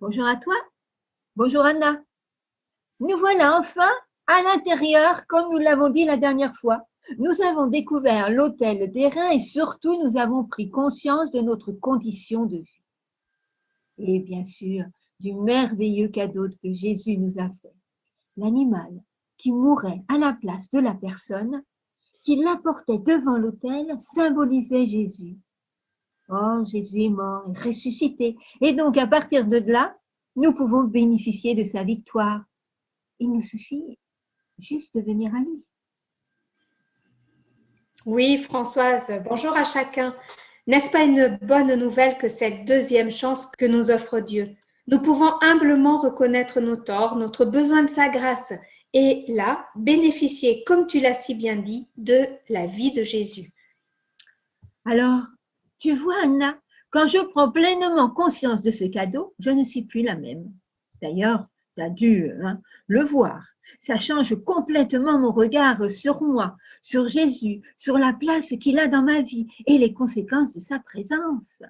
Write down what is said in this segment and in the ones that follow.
Bonjour à toi. Bonjour Anna. Nous voilà enfin à l'intérieur, comme nous l'avons dit la dernière fois. Nous avons découvert l'autel d'airain et surtout nous avons pris conscience de notre condition de vie. Et bien sûr, du merveilleux cadeau que Jésus nous a fait. L'animal qui mourait à la place de la personne, qui l'apportait devant l'autel, symbolisait Jésus. Oh, Jésus est mort et ressuscité. Et donc, à partir de là, nous pouvons bénéficier de sa victoire. Il nous suffit juste de venir à lui. Oui, Françoise, bonjour à chacun. N'est-ce pas une bonne nouvelle que cette deuxième chance que nous offre Dieu? Nous pouvons humblement reconnaître nos torts, notre besoin de sa grâce et là, bénéficier, comme tu l'as si bien dit, de la vie de Jésus. Alors, tu vois, Anna, quand je prends pleinement conscience de ce cadeau, je ne suis plus la même. D'ailleurs, tu as dû le voir. Ça change complètement mon regard sur moi, sur Jésus, sur la place qu'il a dans ma vie et les conséquences de sa présence.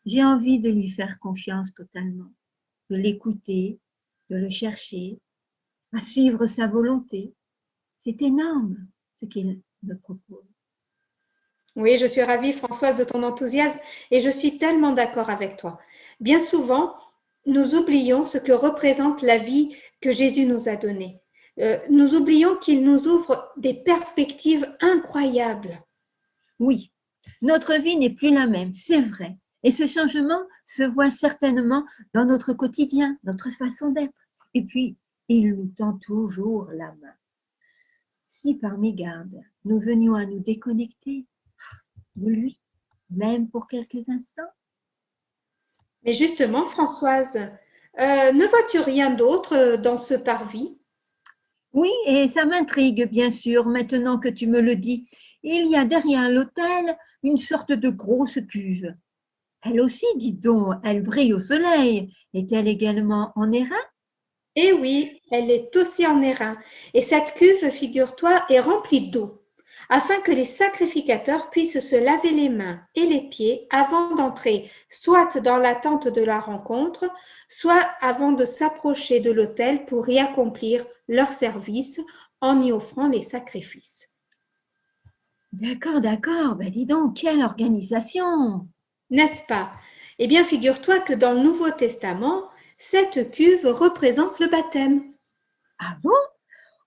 J'ai envie de lui faire confiance totalement, de l'écouter, de le chercher, à suivre sa volonté. C'est énorme ce qu'il me propose. Oui, je suis ravie, Françoise, de ton enthousiasme et je suis tellement d'accord avec toi. Bien souvent, nous oublions ce que représente la vie que Jésus nous a donnée. Nous oublions qu'il nous ouvre des perspectives incroyables. Oui, notre vie n'est plus la même, c'est vrai. Et ce changement se voit certainement dans notre quotidien, notre façon d'être. Et puis, il nous tend toujours la main. Si par mégarde, nous venions à nous déconnecter de lui, même pour quelques instants. Mais justement, Françoise, ne vois-tu rien d'autre dans ce parvis? Oui, et ça m'intrigue, bien sûr, maintenant que tu me le dis. Il y a derrière l'autel une sorte de grosse cuve. Elle aussi, dis donc, elle brille au soleil. Est-elle également en airain? Eh oui, elle est aussi en airain. Et cette cuve, figure-toi, est remplie d'eau, afin que les sacrificateurs puissent se laver les mains et les pieds avant d'entrer, soit dans la tente de la rencontre, soit avant de s'approcher de l'autel pour y accomplir leur service en y offrant les sacrifices. D'accord, d'accord. Ben dis donc, quelle organisation! N'est-ce pas? Eh bien, figure-toi que dans le Nouveau Testament, cette cuve représente le baptême. Ah bon?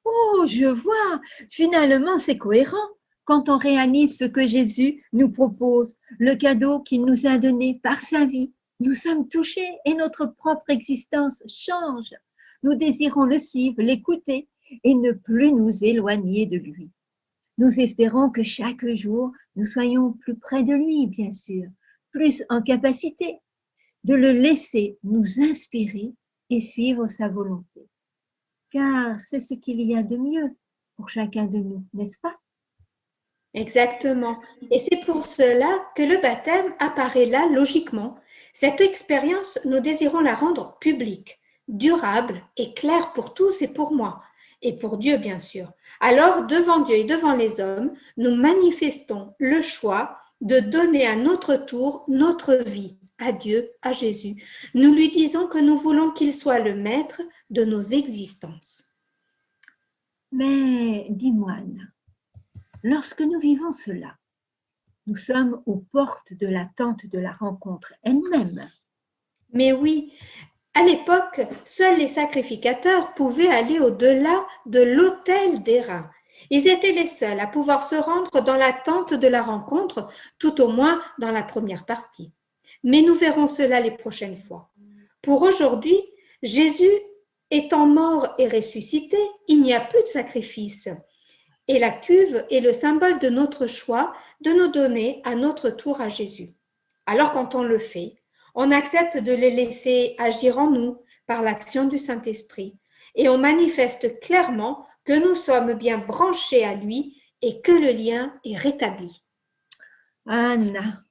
Oh, je vois. Finalement, c'est cohérent quand on réalise ce que Jésus nous propose, le cadeau qu'il nous a donné par sa vie. Nous sommes touchés et notre propre existence change. Nous désirons le suivre, l'écouter et ne plus nous éloigner de lui. Nous espérons que chaque jour, nous soyons plus près de lui, bien sûr, plus en capacité de le laisser nous inspirer et suivre sa volonté. Car c'est ce qu'il y a de mieux pour chacun de nous, n'est-ce pas? Exactement. Et c'est pour cela que le baptême apparaît là logiquement. Cette expérience, nous désirons la rendre publique, durable et claire pour tous et pour moi, et pour Dieu bien sûr. Alors, devant Dieu et devant les hommes, nous manifestons le choix de donner à notre tour notre vie à Dieu, à Jésus. Nous lui disons que nous voulons qu'il soit le maître de nos existences. Mais dis-moi, Anna, lorsque nous vivons cela, nous sommes aux portes de la tente de la rencontre elle-même. Mais oui, à l'époque, seuls les sacrificateurs pouvaient aller au-delà de l'autel d'airain. Ils étaient les seuls à pouvoir se rendre dans la tente de la rencontre, tout au moins dans la première partie. Mais nous verrons cela les prochaines fois. Pour aujourd'hui, Jésus étant mort et ressuscité, il n'y a plus de sacrifice. Et la cuve est le symbole de notre choix de nous donner à notre tour à Jésus. Alors quand on le fait, on accepte de le laisser agir en nous par l'action du Saint-Esprit et on manifeste clairement que nous sommes bien branchés à lui et que le lien est rétabli. Anna,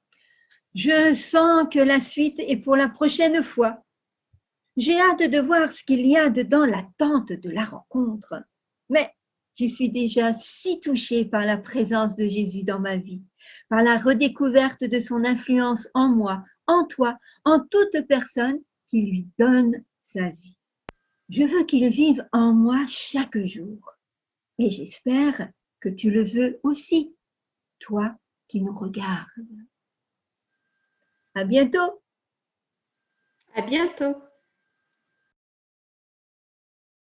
je sens que la suite est pour la prochaine fois. J'ai hâte de voir ce qu'il y a dedans la tente de la rencontre. Mais je suis déjà si touchée par la présence de Jésus dans ma vie, par la redécouverte de son influence en moi, en toi, en toute personne qui lui donne sa vie. Je veux qu'il vive en moi chaque jour et j'espère que tu le veux aussi, toi qui nous regardes. À bientôt. À bientôt.